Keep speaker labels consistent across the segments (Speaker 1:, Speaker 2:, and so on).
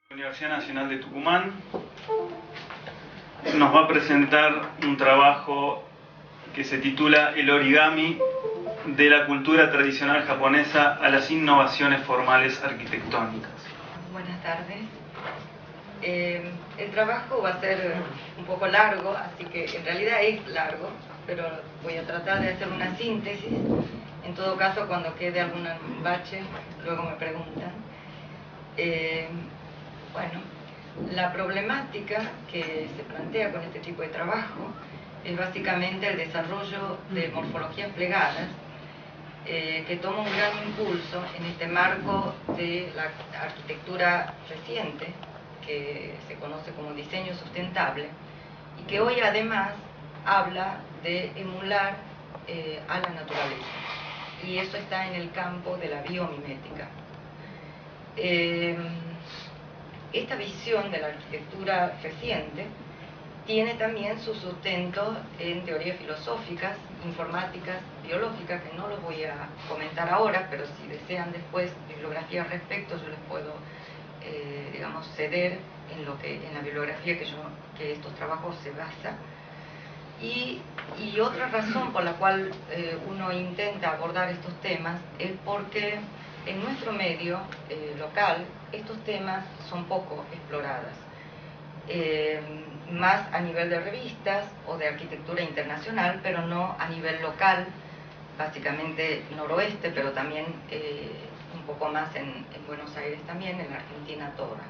Speaker 1: La Universidad Nacional de Tucumán nos va a presentar un trabajo que se titula El origami de la cultura tradicional japonesa a las innovaciones formales arquitectónicas.
Speaker 2: Buenas tardes. El trabajo va a ser un poco largo, así que en realidad es largo, pero voy a tratar de hacer una síntesis. En todo caso, cuando quede algún bache, luego me preguntan. Bueno, la problemática que se plantea con este tipo de trabajo es básicamente el desarrollo de morfologías plegadas, que toma un gran impulso en este marco de la arquitectura reciente, que se conoce como diseño sustentable, y que hoy además habla de emular a la naturaleza. Y eso está en el campo de la biomimética. Esta visión de la arquitectura reciente tiene también su sustento en teorías filosóficas, informáticas, biológicas, que no los voy a comentar ahora, pero si desean después bibliografía al respecto, yo les puedo, digamos, ceder en la bibliografía que estos trabajos se basan. Y otra razón por la cual uno intenta abordar estos temas es porque en nuestro medio local estos temas son poco explorados, más a nivel de revistas o de arquitectura internacional, pero no a nivel local, básicamente noroeste, pero también un poco más en Buenos Aires también, en la Argentina toda.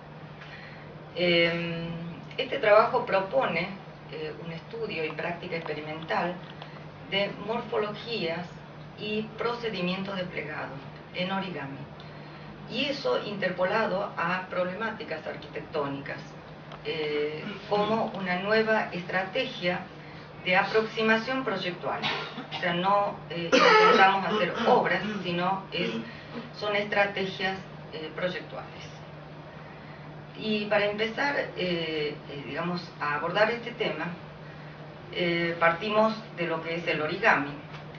Speaker 2: Este trabajo propone un estudio y práctica experimental de morfologías y procedimientos de plegado en origami, y eso interpolado a problemáticas arquitectónicas como una nueva estrategia de aproximación proyectual. O sea, no intentamos hacer obras, sino son estrategias proyectuales. Y para empezar, digamos, a abordar este tema, partimos de lo que es el origami.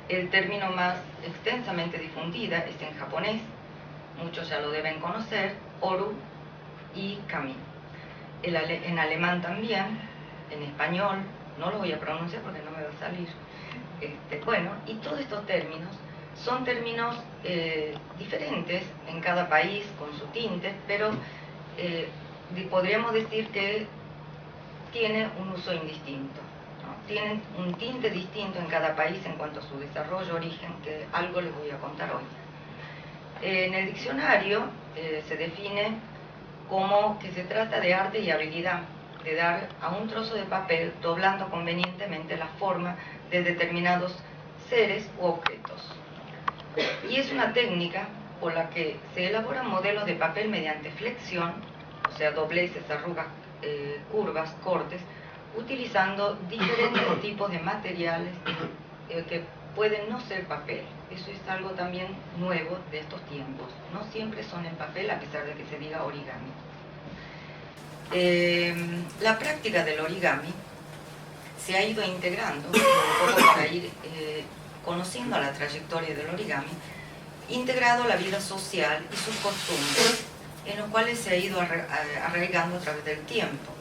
Speaker 2: El término más extensamente difundida es en japonés, muchos ya lo deben conocer, oru y kami. En alemán también, en español, no lo voy a pronunciar porque no me va a salir. Bueno, y todos estos términos son términos diferentes en cada país, con su tinte, pero podríamos decir que tiene un uso indistinto, ¿no? Tienen un tinte distinto en cada país en cuanto a su desarrollo, origen, que algo les voy a contar hoy. En el diccionario se define como que se trata de arte y habilidad, de dar a un trozo de papel, doblando convenientemente la forma de determinados seres u objetos. Y es una técnica por la que se elaboran modelos de papel mediante flexión, o sea, dobleces, arrugas, curvas, cortes, utilizando diferentes tipos de materiales que pueden no ser papel. Eso es algo también nuevo de estos tiempos. No siempre son en papel, a pesar de que se diga origami. La práctica del origami se ha ido integrando, un poco para ir conociendo la trayectoria del origami, integrado a la vida social y sus costumbres, en los cuales se ha ido arraigando a través del tiempo,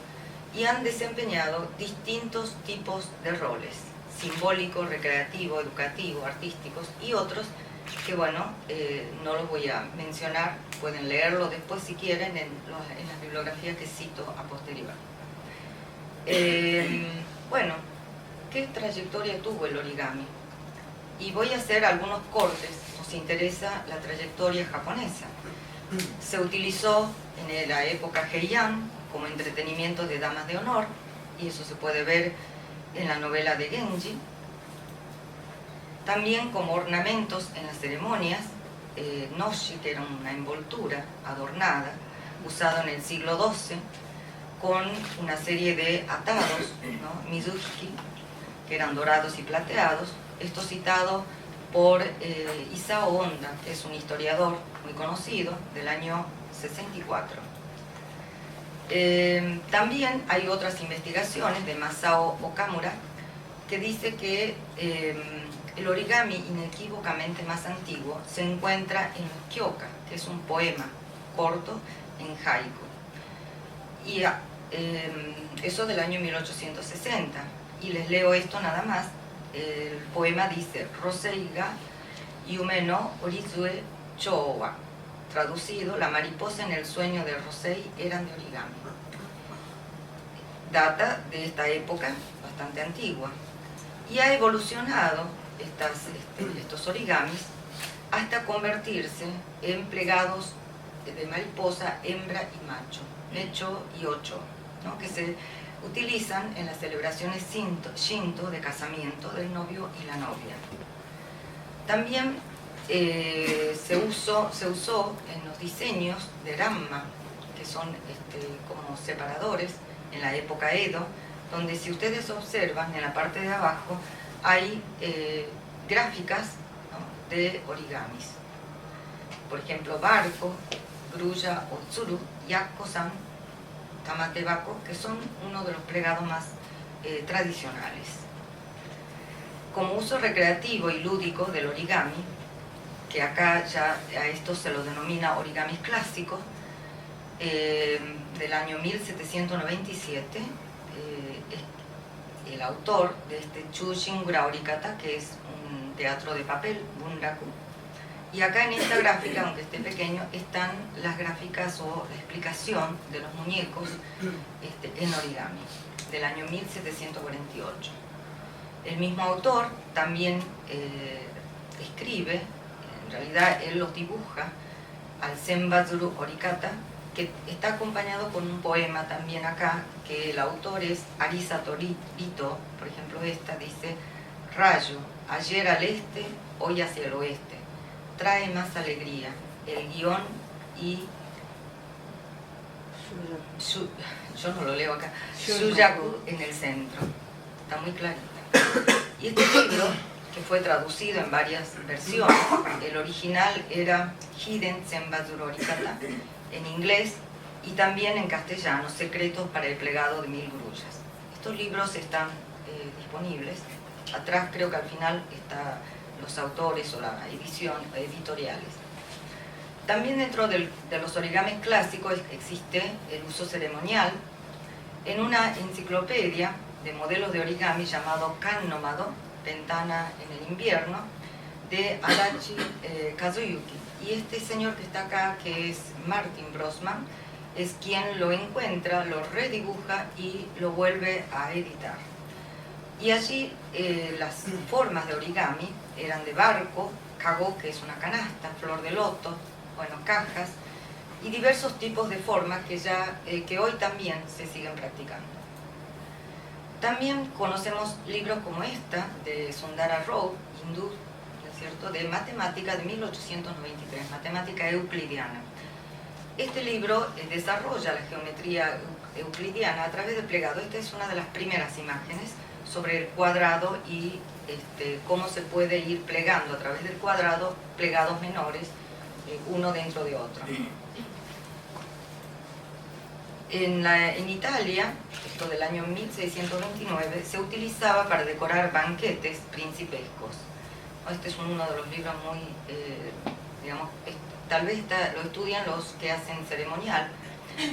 Speaker 2: y han desempeñado distintos tipos de roles: simbólico, recreativo, educativo, artísticos y otros que, bueno, no los voy a mencionar, pueden leerlo después si quieren en las bibliografías que cito a posterior. Bueno, ¿qué trayectoria tuvo el origami? Y voy a hacer algunos cortes, nos interesa la trayectoria japonesa. Se utilizó en la época Heian como entretenimiento de damas de honor, y eso se puede ver en la novela de Genji. También como ornamentos en las ceremonias, noshi, que era una envoltura adornada, usado en el siglo XII, con una serie de atados, ¿no? Mizuhiki, que eran dorados y plateados. Esto citado por Isao Honda, que es un historiador muy conocido, del año 64. También hay otras investigaciones de Masao Okamura, que dice que el origami inequívocamente más antiguo se encuentra en Kyoka, que es un poema corto en haiku. Y eso del año 1860. Y les leo esto nada más. El poema dice: Roseiga yume no orizue chowa. Traducido: la mariposa en el sueño de Rosei eran de origami. Data de esta época bastante antigua. Y ha evolucionado estos origamis hasta convertirse en plegados de mariposa, hembra y macho, Necho y Ocho, ¿no? Que se utilizan en las celebraciones Shinto de casamiento del novio y la novia. También se usó en los diseños de Ramma, que son como separadores en la época Edo, donde si ustedes observan en la parte de abajo hay gráficas, ¿no?, de origamis. Por ejemplo, barco, grulla o tsuru, yakko-san, tamatebako, que son uno de los plegados más tradicionales. Como uso recreativo y lúdico del origami, que acá ya a esto se lo denomina origamis clásicos, del año 1797, el autor de este Chushin Graorikata, que es un teatro de papel, bunraku, y acá en esta gráfica, aunque esté pequeño, están las gráficas o la explicación de los muñecos en origami, del año 1748. El mismo autor también escribe, en realidad él los dibuja, al Senbazuru Orikata, que está acompañado con un poema también acá, que el autor es Arisa Torito. Por ejemplo, esta dice: rayo, ayer al este, hoy hacia el oeste, trae más alegría, el guión y... yo no lo leo acá, Shuyaku en el centro. Está muy clarita. Y este libro, que fue traducido en varias versiones, el original era Hiden Senbazuru Orikata, en inglés, y también en castellano, Secretos para el plegado de 1000 grullas. Estos libros están disponibles. Atrás creo que al final están los autores o la edición, editoriales. También dentro de los origamis clásicos existe el uso ceremonial. En una enciclopedia de modelos de origami llamado Kannōmado, Ventana en el invierno, de Adachi Kazuyuki. Y este señor que está acá, que es Martin Brosman, es quien lo encuentra, lo redibuja y lo vuelve a editar. Y allí las formas de origami eran de barco, kago, que es una canasta, flor de loto, bueno, cajas, y diversos tipos de formas que hoy también se siguen practicando. También conocemos libros como esta, de Sundara Rao, hindú, ¿cierto?, de matemática de 1893, matemática euclidiana. Este libro desarrolla la geometría euclidiana a través del plegado. Esta es una de las primeras imágenes sobre el cuadrado y cómo se puede ir plegando a través del cuadrado plegados menores, uno dentro de otro. En Italia, esto del año 1629, se utilizaba para decorar banquetes principescos. Este es uno de los libros muy, digamos, tal vez lo estudian los que hacen ceremonial,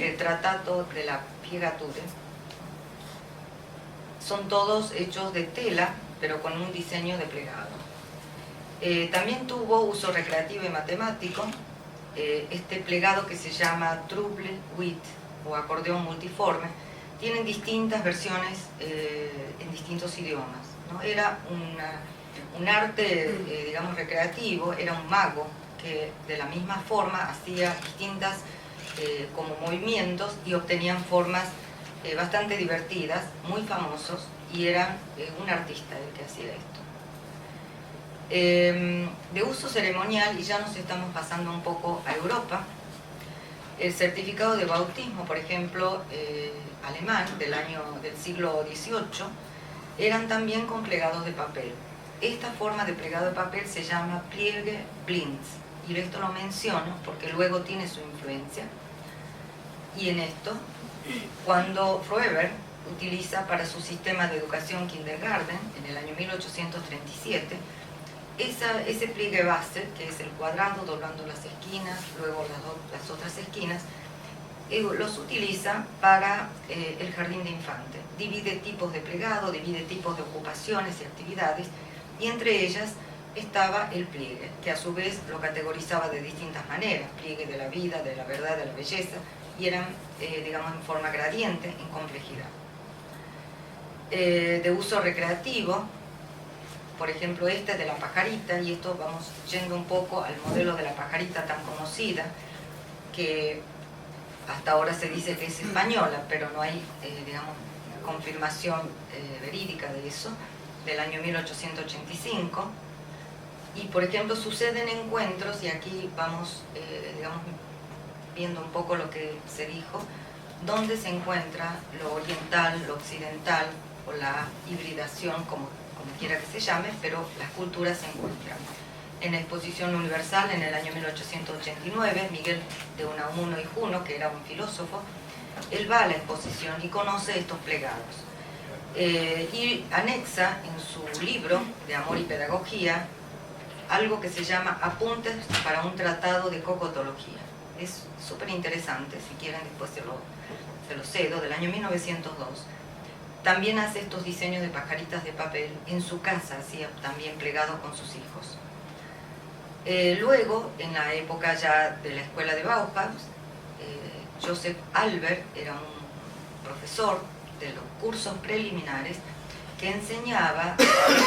Speaker 2: el Tratato de la Piegature. Son todos hechos de tela, pero con un diseño de plegado. También tuvo uso recreativo y matemático este plegado que se llama Trouble Wit o acordeón multiforme. Tienen distintas versiones en distintos idiomas, ¿no? Era un arte, digamos, recreativo. Era un mago que de la misma forma hacía distintas como movimientos y obtenían formas bastante divertidas, muy famosos, y era un artista el que hacía esto. De uso ceremonial, y ya nos estamos pasando un poco a Europa, el certificado de bautismo, por ejemplo, alemán, del siglo XVIII, eran también con plegados de papel. Esta forma de plegado de papel se llama pliegue blinds, y esto lo menciono porque luego tiene su influencia. Y en esto, cuando Froeber utiliza para su sistema de educación kindergarten, en el año 1837, ese pliegue base, que es el cuadrado doblando las esquinas, luego las otras esquinas, los utiliza para el jardín de infante. Divide tipos de plegado, divide tipos de ocupaciones y actividades, y entre ellas estaba el pliegue, que a su vez lo categorizaba de distintas maneras: pliegue de la vida, de la verdad, de la belleza, y eran, digamos, en forma gradiente, en complejidad. De uso recreativo, por ejemplo, este de la pajarita, y esto vamos yendo un poco al modelo de la pajarita tan conocida, que hasta ahora se dice que es española, pero no hay, digamos, confirmación verídica de eso, del año 1885. Y, por ejemplo, suceden encuentros, y aquí vamos, digamos, viendo un poco lo que se dijo, donde se encuentra lo oriental, lo occidental, o la hibridación, como quiera que se llame, pero las culturas se encuentran. En la Exposición Universal, en el año 1889, Miguel de Unamuno y Juno, que era un filósofo, él va a la exposición y conoce estos plegados. Y anexa en su libro de Amor y Pedagogía algo que se llama Apuntes para un tratado de cocotología. Es súper interesante, si quieren después se lo cedo, del año 1902. También hace estos diseños de pajaritas de papel en su casa, hacía también plegados con sus hijos. Luego, en la época ya de la escuela de Bauhaus, Joseph Albert era un profesor de los cursos preliminares que enseñaba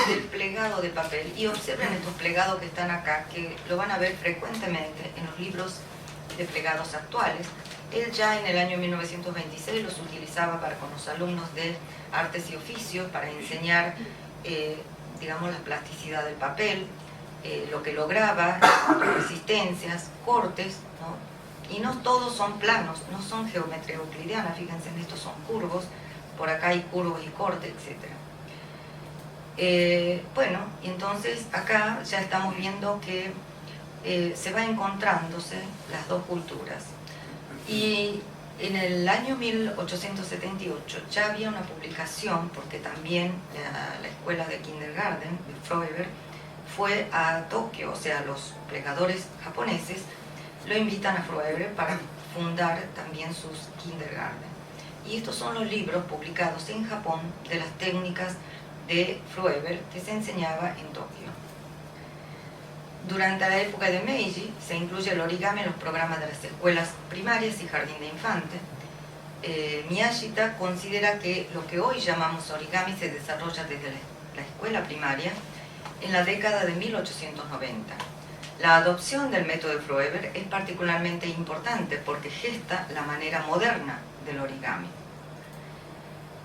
Speaker 2: el plegado de papel. Y observen estos plegados que están acá, que lo van a ver frecuentemente en los libros de plegados actuales. Él ya en el año 1926 los utilizaba con los alumnos de artes y oficios para enseñar, digamos, la plasticidad del papel, lo que lograba, resistencias, cortes, ¿no? Y no todos son planos, no son geometría euclidiana, fíjense en estos son curvos, por acá hay curvos y cortes, etc. Bueno, y entonces acá ya estamos viendo que se va encontrándose las dos culturas. Y en el año 1878 ya había una publicación, porque también la escuela de kindergarten de Fröber fue a Tokio, o sea, los plegadores japoneses lo invitan a Fröber para fundar también sus kindergarten. Y estos son los libros publicados en Japón de las técnicas de Fröber que se enseñaba en Tokio. Durante la época de Meiji se incluye el origami en los programas de las escuelas primarias y jardín de infantes. Miyashita considera que lo que hoy llamamos origami se desarrolla desde la escuela primaria en la década de 1890. La adopción del método de Fröber es particularmente importante porque gesta la manera moderna del origami.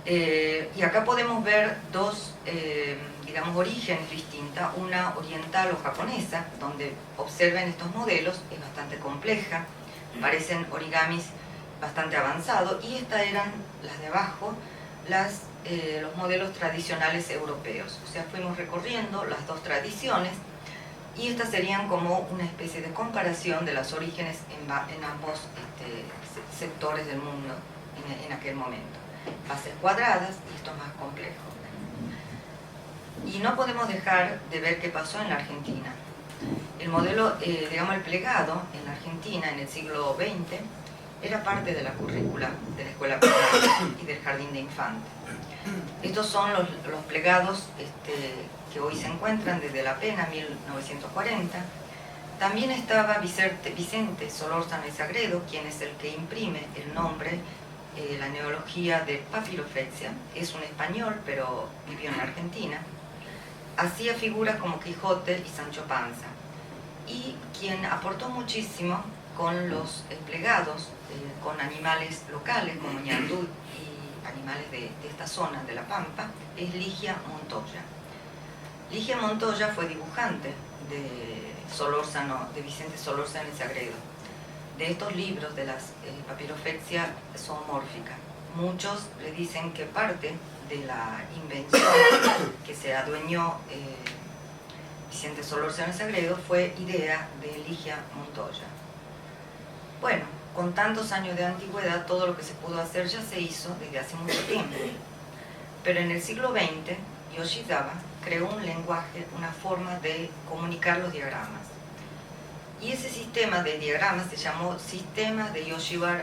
Speaker 2: Y acá podemos ver dos, digamos, orígenes distintas, una oriental o japonesa, donde observen estos modelos, es bastante compleja, parecen origamis bastante avanzados, y estas eran las de abajo, los modelos tradicionales europeos. O sea, fuimos recorriendo las dos tradiciones, y estas serían como una especie de comparación de los orígenes en ambos sectores del mundo en aquel momento. Bases cuadradas, y esto es más complejo. Y no podemos dejar de ver qué pasó en la Argentina. El modelo, digamos, el plegado en la Argentina en el siglo XX era parte de la currícula de la escuela primaria y del jardín de infantes. Estos son los plegados que hoy se encuentran desde la Pena, 1940. También estaba Vicente Solórzano y Sagredo, quien es el que imprime el nombre, la neología de Papyroflexia. Es un español, pero vivió en la Argentina. Hacía figuras como Quijote y Sancho Panza. Y quien aportó muchísimo con los plegados, con animales locales como ñandú y animales de esta zona de La Pampa, es Ligia Montoya. Ligia Montoya fue dibujante de Vicente Solórzano y Sagredo. De estos libros de las Papyroflexia zoomórfica, muchos le dicen que parte de la invención que se adueñó Vicente Solórzano y Sagredo fue idea de Ligia Montoya. Bueno, con tantos años de antigüedad, todo lo que se pudo hacer ya se hizo desde hace mucho tiempo. Pero en el siglo XX, Yoshizawa creó un lenguaje, una forma de comunicar los diagramas. Y ese sistema de diagramas se llamó Sistema de Yoshizawa,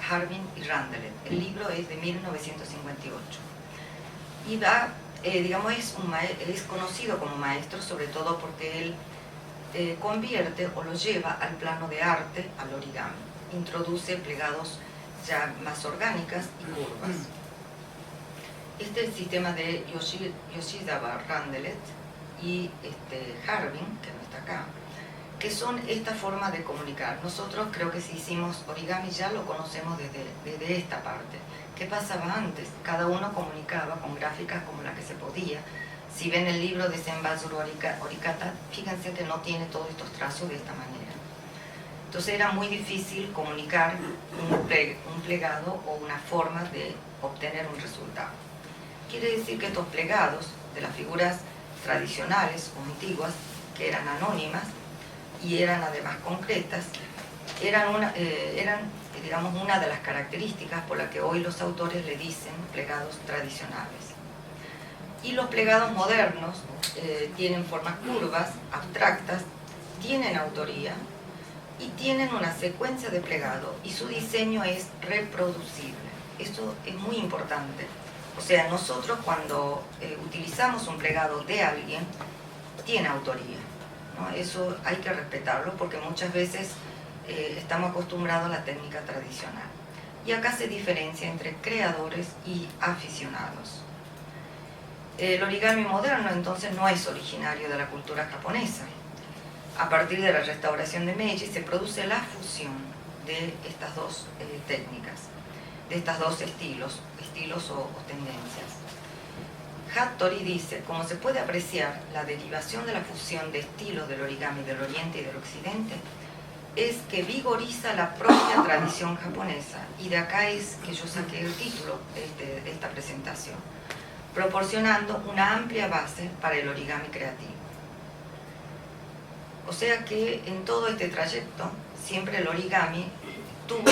Speaker 2: Harbin y Randelet. El libro es de 1958. Y va, digamos, es conocido como maestro, sobre todo porque él convierte o lo lleva al plano de arte, al origami. Introduce plegados ya más orgánicas y curvas. Este es el sistema de Yoshizawa, Randelet y Harbin, que no está acá, que son esta forma de comunicar. Nosotros creo que si hicimos origami ya lo conocemos desde esta parte. ¿Qué pasaba antes? Cada uno comunicaba con gráficas como la que se podía. Si ven el libro de Senbazuru Orikata, fíjense que no tiene todos estos trazos de esta manera. Entonces era muy difícil comunicar un plegado o una forma de obtener un resultado. Quiere decir que estos plegados de las figuras tradicionales o antiguas, que eran anónimas y eran además concretas, eran digamos, una de las características por las que hoy los autores le dicen plegados tradicionales. Y los plegados modernos tienen formas curvas, abstractas, tienen autoría y tienen una secuencia de plegado y su diseño es reproducible. Esto es muy importante. O sea, nosotros cuando utilizamos un plegado de alguien, tiene autoría, ¿no? Eso hay que respetarlo porque muchas veces estamos acostumbrados a la técnica tradicional. Y acá se diferencia entre creadores y aficionados. El origami moderno entonces no es originario de la cultura japonesa. A partir de la restauración de Meiji se produce la fusión de estas dos técnicas, de estos dos estilos o tendencias. Hattori dice, como se puede apreciar, la derivación de la fusión de estilos del origami del Oriente y del Occidente es que vigoriza la propia tradición japonesa, y de acá es que yo saqué el título de esta presentación, proporcionando una amplia base para el origami creativo. O sea que en todo este trayecto siempre el origami tuvo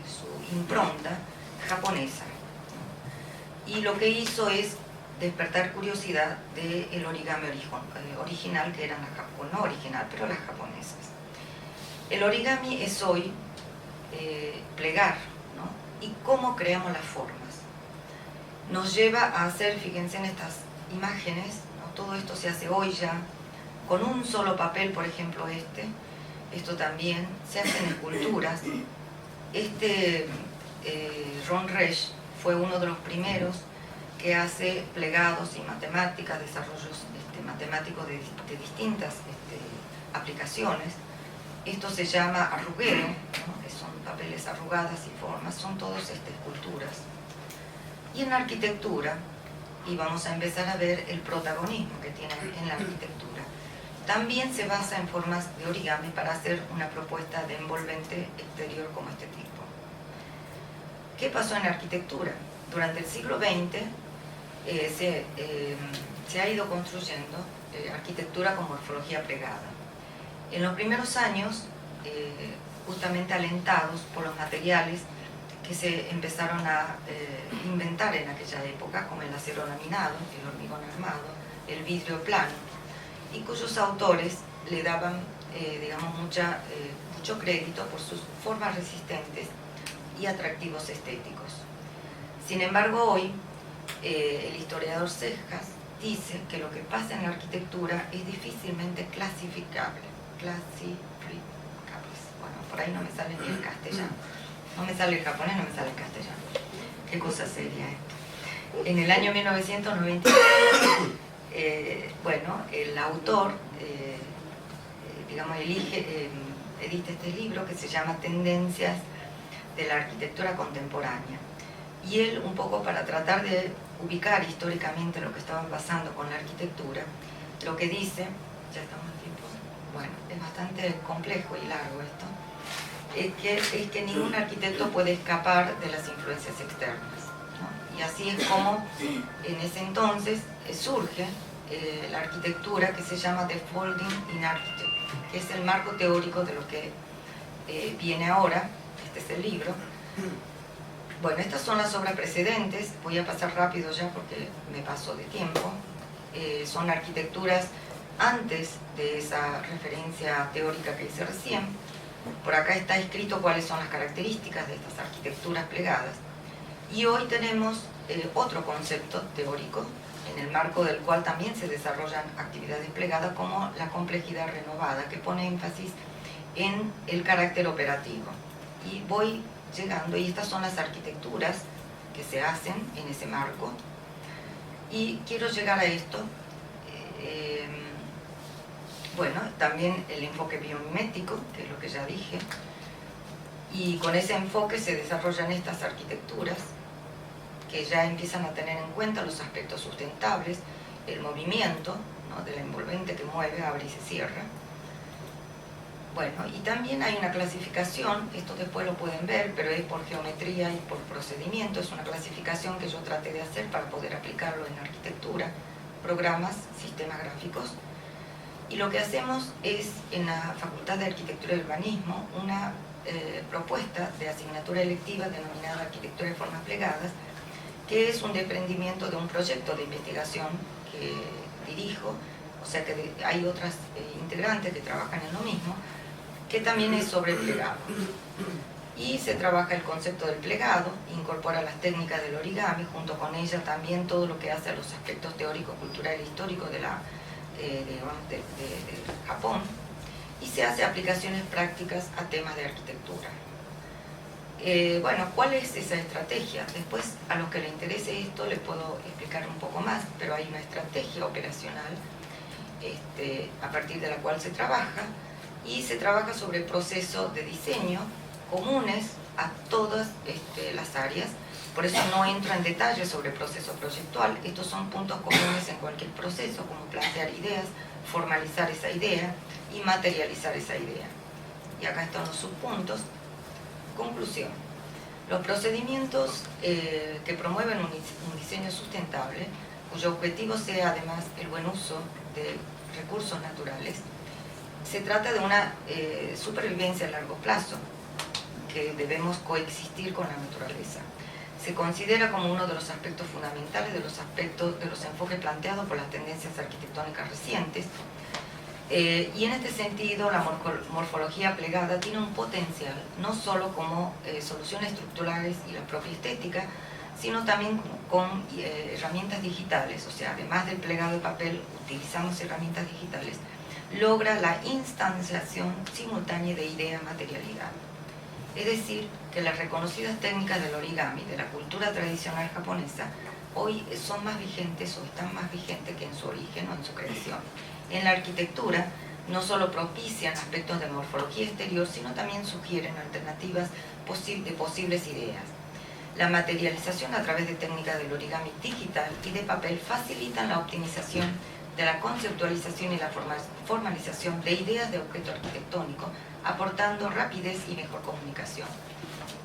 Speaker 2: su impronta japonesa, y lo que hizo es despertar curiosidad del origami original, que eran no original, pero las japonesas. El origami es hoy plegar, ¿no? Y cómo creamos las formas. Nos lleva a hacer, fíjense en estas imágenes, ¿no? Todo esto se hace hoy ya, con un solo papel, por ejemplo esto también, se hacen esculturas. Ron Resch fue uno de los primeros que hace plegados y matemáticas, desarrollos matemáticos de distintas aplicaciones. Esto se llama arruguero, ¿no? Que son papeles arrugadas y formas, son todas esculturas. Y en la arquitectura, y vamos a empezar a ver el protagonismo que tiene en la arquitectura, también se basa en formas de origami para hacer una propuesta de envolvente exterior como este tipo. ¿Qué pasó en la arquitectura? Durante el siglo XX se ha ido construyendo arquitectura con morfología plegada. En los primeros años, justamente alentados por los materiales que se empezaron a inventar en aquella época, como el acero laminado, el hormigón armado, el vidrio plano, y cuyos autores le daban digamos, mucho crédito por sus formas resistentes y atractivos estéticos. Sin embargo, hoy el historiador Cejas dice que lo que pasa en la arquitectura es difícilmente clasificable. Bueno, por ahí no me sale ni el castellano. No me sale el japonés, no me sale el castellano. Qué cosa seria esto. En el año 1993, bueno, el autor, digamos, edita este libro que se llama Tendencias de la Arquitectura Contemporánea. Y él, un poco para tratar de ubicar históricamente lo que estaba pasando con la arquitectura, lo que dice, ya estamos en tiempo, bueno, es bastante complejo y largo esto, es que ningún arquitecto puede escapar de las influencias externas, ¿no? Y así es como en ese entonces surge la arquitectura que se llama The Folding in Architecture, que es el marco teórico de lo que viene ahora. Este es el libro. Bueno, estas son las obras precedentes. Voy a pasar rápido ya porque me paso de tiempo. son arquitecturas antes de esa referencia teórica que hice recién. Por acá está escrito cuáles son las características de estas arquitecturas plegadas. Y hoy tenemos otro concepto teórico, en el marco del cual también se desarrollan actividades plegadas, como la complejidad renovada, que pone énfasis en el carácter operativo. Y voy llegando, y estas son las arquitecturas que se hacen en ese marco. Y quiero llegar a esto. Bueno, también el enfoque biomimético, que es lo que ya dije, y con ese enfoque se desarrollan estas arquitecturas que ya empiezan a tener en cuenta los aspectos sustentables, el movimiento, ¿no?, de la envolvente que mueve, abre y se cierra. Bueno, y también hay una clasificación, esto después lo pueden ver, pero es por geometría y por procedimiento, es una clasificación que yo traté de hacer para poder aplicarlo en arquitectura, programas, sistemas gráficos. Y lo que hacemos es, en la Facultad de Arquitectura y Urbanismo, una propuesta de asignatura electiva denominada Arquitectura de Formas Plegadas, que es un desprendimiento de un proyecto de investigación que dirijo, o sea que hay otras integrantes que trabajan en lo mismo, que también es sobre plegado. Y se trabaja el concepto del plegado, incorpora las técnicas del origami, junto con ella también todo lo que hace a los aspectos teóricos, culturales e históricos de Japón, y se hace aplicaciones prácticas a temas de arquitectura. Bueno, ¿cuál es esa estrategia? Después, a los que les interese esto, les puedo explicar un poco más, pero hay una estrategia operacional a partir de la cual se trabaja, y se trabaja sobre el proceso de diseño comunes a todas las áreas. Por eso no entro en detalle sobre el proceso proyectual. Estos son puntos comunes en cualquier proceso, como plantear ideas, formalizar esa idea y materializar esa idea. Y acá están los subpuntos. Conclusión. Los procedimientos que promueven un diseño sustentable, cuyo objetivo sea además el buen uso de recursos naturales, se trata de una supervivencia a largo plazo, que debemos coexistir con la naturaleza. Se considera como uno de los aspectos fundamentales de los enfoques planteados por las tendencias arquitectónicas recientes, y en este sentido la morfología plegada tiene un potencial no solo como soluciones estructurales y la propia estética, sino también con herramientas digitales. O sea, además del plegado de papel, utilizamos herramientas digitales, logra la instanciación simultánea de idea materialidad. Es decir, que las reconocidas técnicas del origami, de la cultura tradicional japonesa, hoy son más vigentes o están más vigentes que en su origen o en su creación. En la arquitectura no solo propician aspectos de morfología exterior, sino también sugieren alternativas de posibles ideas. La materialización a través de técnicas del origami digital y de papel facilitan la optimización de la conceptualización y la formalización de ideas de objeto arquitectónico, aportando rapidez y mejor comunicación.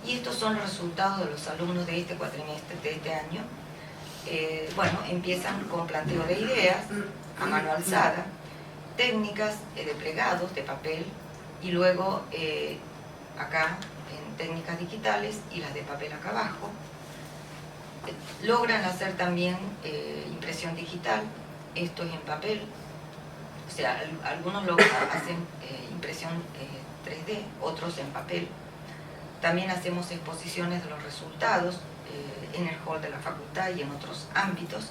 Speaker 2: Y estos son los resultados de los alumnos de este cuatrimestre, de este año. Bueno, empiezan con planteo de ideas a mano alzada, técnicas de plegados de papel, y luego acá en técnicas digitales y las de papel acá abajo. Logran hacer también impresión digital, esto es en papel, o sea, algunos hacen impresión 3D, otros en papel. También hacemos exposiciones de los resultados en el hall de la facultad y en otros ámbitos.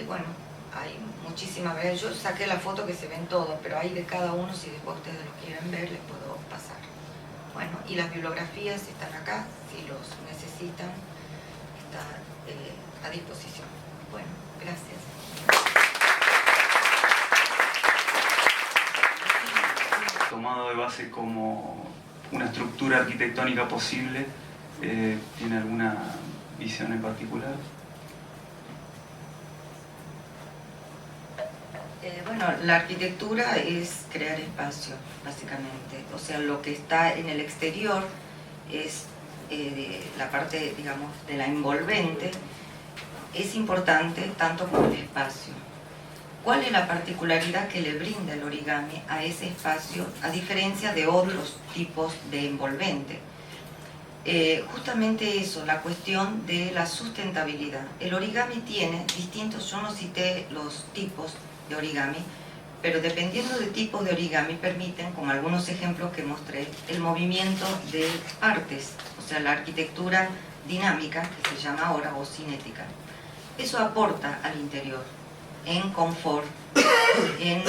Speaker 2: Bueno, hay muchísimas veces. Yo saqué la foto que se ven todos, pero hay de cada uno, si después ustedes lo quieren ver, les puedo pasar. Bueno, y las bibliografías están acá, si los necesitan, está a disposición. Bueno, gracias.
Speaker 1: Tomado de base como una estructura arquitectónica posible, ¿tiene alguna visión en particular?
Speaker 2: Bueno, la arquitectura es crear espacio, básicamente. O sea, lo que está en el exterior es la parte, digamos, de la envolvente, es importante tanto como el espacio. ¿Cuál es la particularidad que le brinda el origami a ese espacio, a diferencia de otros tipos de envolvente? justamente eso, la cuestión de la sustentabilidad. El origami tiene distintos, yo no cité los tipos de origami, pero dependiendo de tipos de origami permiten, con algunos ejemplos que mostré, el movimiento de partes, o sea, la arquitectura dinámica, que se llama ahora, o cinética. Eso aporta al interior, en confort, en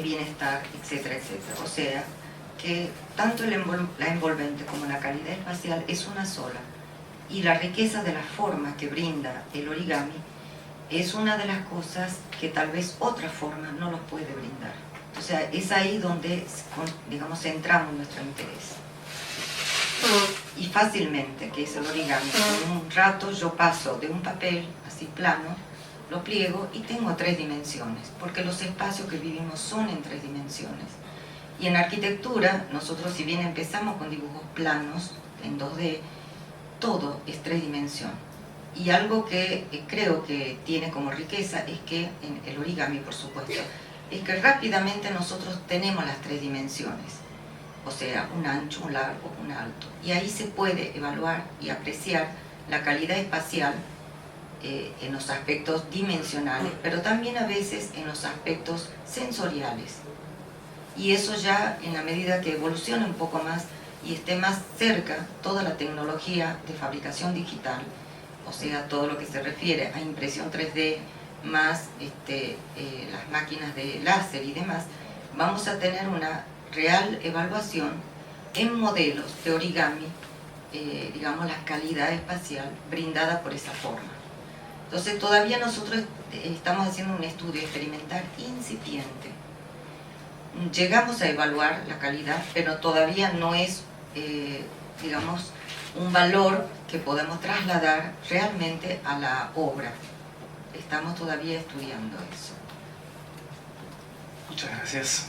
Speaker 2: bienestar, etcétera, etcétera. O sea, que tanto la envolvente como la calidad espacial es una sola. Y la riqueza de la forma que brinda el origami es una de las cosas que tal vez otra forma no los puede brindar. O sea, es ahí donde, digamos, centramos nuestro interés. Y fácilmente, que es el origami, en un rato yo paso de un papel así plano, lo pliego y tengo 3 dimensiones, porque los espacios que vivimos son en 3 dimensiones. Y en arquitectura, nosotros si bien empezamos con dibujos planos, en 2D, todo es 3 dimensiones. Y algo que creo que tiene como riqueza es que, en el origami por supuesto, es que rápidamente nosotros tenemos las 3 dimensiones. O sea, un ancho, un largo, un alto. Y ahí se puede evaluar y apreciar la calidad espacial en los aspectos dimensionales, pero también a veces en los aspectos sensoriales. Y eso ya, en la medida que evolucione un poco más y esté más cerca toda la tecnología de fabricación digital, o sea, todo lo que se refiere a impresión 3D, más las máquinas de láser y demás, vamos a tener una real evaluación en modelos de origami, digamos, la calidad espacial brindada por esa forma. Entonces todavía nosotros estamos haciendo un estudio experimental incipiente. Llegamos a evaluar la calidad, pero todavía no es, digamos, un valor que podemos trasladar realmente a la obra. Estamos todavía estudiando eso.
Speaker 1: Muchas gracias.